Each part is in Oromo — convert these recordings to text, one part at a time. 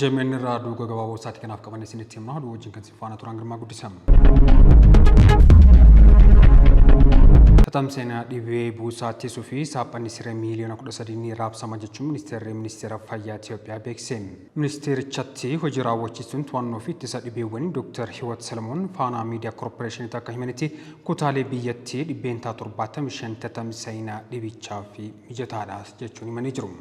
Jemen Radu Gagawa Sati can have come in the team now, which you can see Fana Turangama Gudisam. Tatamsena Dive Busati Sufi, Sapani Sire million of the Sadini Rap Samajum, Minister of Faya Ethiopia Bexim. Minister Chatti, Hojira Wachisun, one of it is at the winning Dr. Hiwat Salomon, Fana Media Corporation Taka Humanity, Kutale Biyati, the Bentatur Batam, Shantatam Saina, Divichafi, Mijatadas, Jechuni Manijrum.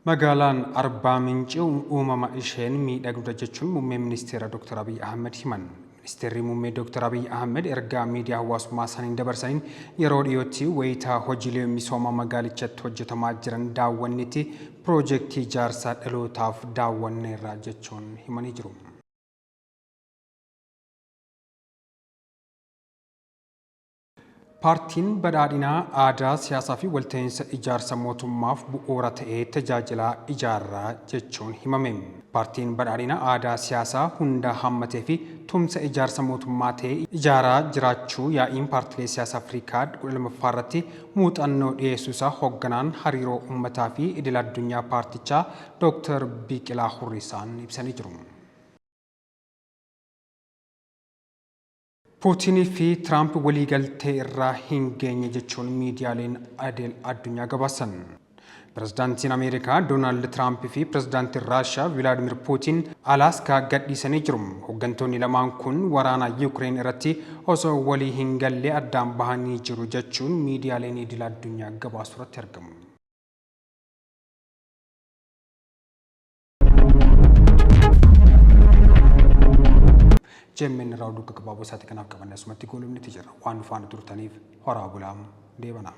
Magalan Arbaa Minjii uumama isheen miidhagduu jechuun muummee ministeera Dr. Abiy Ahmed himan. Ministeerri muummee Dr. Abiy Ahmed ergaa miidiyaa hawaasummaa isaaniin dabarsaniin yeroo dhiyootti wayitaa hojiilee misooma magaalichatti hojjetamaa jiran daawwannitti piroojeektii ijaarsaa dhalootaaf daawwanneerra jechuun himanii jiru. Paartiin badhaadhinaa aadaa siyaasaa fi walta'iinsa ijaarsa mootummaaf bu'uura ta'ee tajaajila ijaarraa jechuun himame. Paartiin badhaadhinaa aadaa siyaasaa hunda hammatee fi tumsa ijaarsa mootummaa ta'ee ijaaraa jiraachuu yaa'iin paartilee siyaasaa Afrikaa 12ffaa irratti muuxannoo dhiyeessuusaa hoogganaan hariiroo uummataa fi idil addunyaa paartichaa Dr. Biqilaa Hurrisaan ibsanii jiru. Puutinii fi Tiraamp waliigaltee irraa hin geenye jechuun miidiyaaleen idil addunyaa gabaasan. Pirezidaantiin Ameerikaa Doonaald Tiraamp fi pirezidaantiin Raashiyaa Vilaadimir Puutiin Alaaskaa gadhiisanii jiru. Hooggantoonni lamaan kun waraana Yuukireen irratti osoo walii hin galle addaan bahanii jiru jechuun miidiyaaleen idil addunyaa gabaasu irratti argamu. Jemen Radu Gagawa Sati can have come and as Matigol in the teacher, one fan to Tanif, or Abulam, Devana.